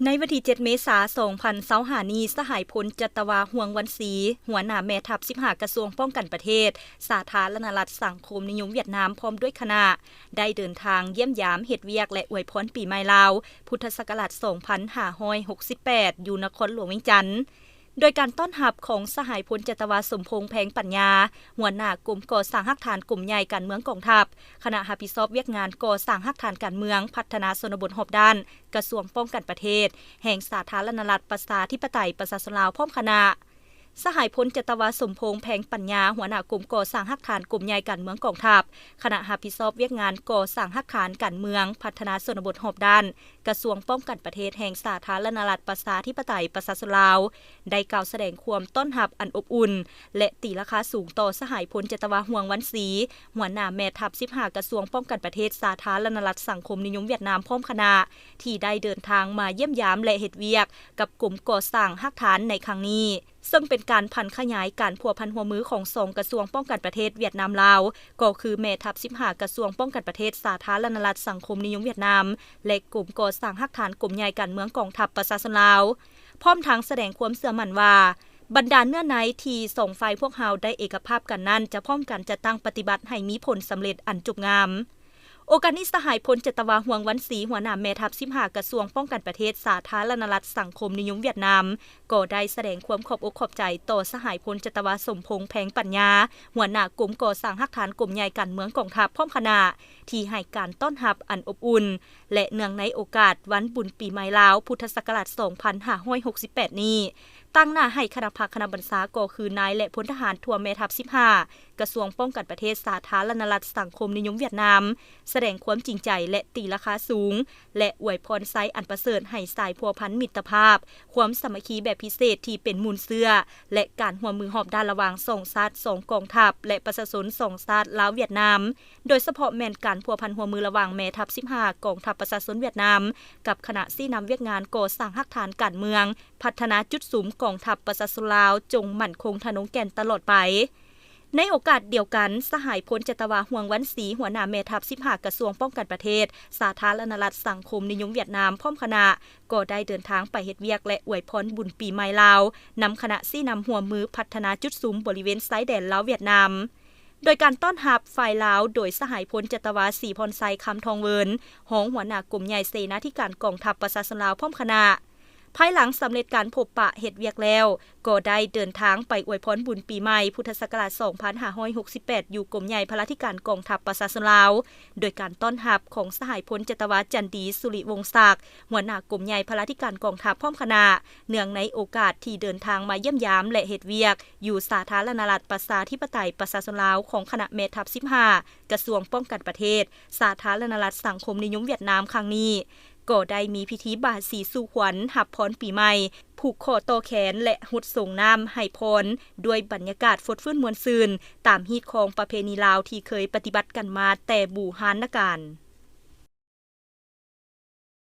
ในวันที่7เมษายน2025นี้สหายพลจัตวาห่วงวันศรีหัวหน้าแม่ทัพ15กระทรวงป้องกันประเทศสาธารณรัฐสังคมนิยมเวียดนามพร้อมด้วยคณะได้เดินทางเยี่ยมยามเฮ็ดเวียกและอวยพรปีใหม่ลาวพุทธศักราช2568อยู่นครหลวงเวียงจันทน์โดยการต้อนรับของสหายพลจัตวาสมพงษ์แพงปัญญาหัวหน้ากลุ่มก่อสร้างฮักฐานกลุ่มใหญ่การเมืองกองทัพคณะรับผิดชอบเวียกงานก่อสร้างฮักฐานการเมืองพัฒนาชนบทรอบด้านกระทรวงป้องกันประเทศแห่งสาธารณรัฐประชาธิปไตยประชาชนลาวพร้อมคณะสหายพลจัตวาสมพงษ์แพงปัญญาหัวหน้ากลุ่มก่อสร้างฮักฐานกลุ่มใหญ่การเมืองกองทัพคณะรับผิดชอบเวียกงานก่อสร้างฮักฐานการเมืองพัฒนาชนบทรอบด้านกระทรวงป้องกันประเทศแห่งสาธารณรัฐประชาธิปไตยประชาชนลาวได้กล่าวแสดงความต้อนรับอันอบอุ่นและตีราคาสูงต่อสหายพลจัตวาห่วงวันศรีหัวหน้าแม่ทัพ15กระทรวงป้องกันประเทศสาธารณรัฐสังคมนิยมเวียดนามพร้อมคณะที่ได้เดินทางมาเยี่ยมยามและเฮ็ดเวียกกับกลุ่มก่อสร้างฮักฐานในครั้งนี้ซึ่งเป็นการพันขยายการพัวพันหัวมือของ2กระทรวงป้องกันประเทศเวียดนามลาวก็คือแม่ทัพ15กระทรวงป้องกันประเทศสาธารณรัฐสังคมนิยมเวียดนามและกลุ่มก่อสร้างฮักฐานกลุ่มใหญ่การเมืองกองทัพประชาชนลาวพร้อมทั้งแสดงความเชื่อมั่นว่าบรรดาเนื้อในที่ส่งไฟพวกเฮาได้เอกภาพกันนั้นจะพร้อมกันจะตั้งปฏิบัติให้มีผลสำเร็จอันจุบงามโอกาสนี้สหายพลจัตวาห่วงวันศรีหัวหน้าแม่ทัพ15กระทรวงป้องกันประเทศสาธารณรัฐสังคมนิยมเวียดนามก็ได้แสดงความขอบอกขอบใจต่อสหายพลจัตวาสมพงษ์แพงปัญญาหัวหน้ากลุ่มก่อสร้างฮักฐานกลุ่มใหญ่การเมืองกองทัพพร้อมคณะที่ให้การต้อนรับอันอบอุ่นและเนื่องในโอกาสวันบุญปีใหม่ลาวพุทธศักราช2568นี้ตั้งหน้าให้คณะพักคณะบัญชาก็คือนายและพลทหารทั่วแม่ทัพ15กระทรวงป้องกันประเทศสาธารณรัฐสังคมนิยมเวียดนามแสดงความจริงใจและตีราคาสูงและอวยพรไซอันประเสริฐให้สายพัวพันมิตรภาพความสามัคคีแบบพิเศษที่เป็นมูลเสื้อและการร่วมมือหอบด้านระหว่าง2ชาติ2กองทัพและประชาชน2ชาติลาวเวียดนามโดยเฉพาะแม่นการพัวพันหัวมือระหว่างแม่ทัพ15กองทัพประชาชนเวียดนามกับคณะซี่นำเวียกงานก่อสร้างฮักฐานการเมืองพัฒนาจุดสูงกองทัพประชาชนลาวจงมั่นคงทะนงแก่นตลอดไปในโอกาสเดียวกันสหายพลจัตวาห่วงวันศรีหัวหน้าแม่ทัพ15กระทรวงป้องกันประเทศสาธารณรัฐสังคมนิยมเวียดนามพร้อมคณะก็ได้เดินทางไปเฮ็ดเวียกและอวยพรบุญปีใหม่ลาวนำคณะซี่นำหัวมือพัฒนาจุดสูงบริเวณชายแดนลาวเวียดนามโดยการต้อนรับฝ่ายลาวโดยสหายพลจัตวาศรีพรไซคำทองเวินหองหัวหน้ากลุ่มใหญ่เสนาธิการกองทัพประชาชนลาวพร้อมคณะภายหลังสำเร็จการพบปะเฮ็ดเวียกแล้วก็ได้เดินทางไปอวยพรบุญปีใหม่พุทธศักราช2568อยู่กรมใหญ่พระราธิการกองทัพประชาชนลาวโดยการต้อนรับของสหายพลจัตวาจันดีสุริวงศ์ศักดิ์หัวหน้ากรมใหญ่พระราธิการกองทัพพร้อมคณะเนื่องในโอกาสที่เดินทางมาเยี่ยมยามและเฮ็ดเวียกอยู่สาธารณรัฐประชาธิปไตยประชาชนลาวของคณะแม่ทัพ15กระทรวงป้องกันประเทศสาธารณรัฐสังคมนิยมเวียดนามครั้งนี้ก็ได้มีพิธีบาทสีสู่ขวัญรับพรปีใหม่ผูกคอต่อแขนและหุดส่งน้ำให้พรด้วยบรรยากาศฟดฟื้นมวลซืนตามฮีตของประเพณีลาวที่เคยปฏิบัติกันมาแต่บู่ฮานกาล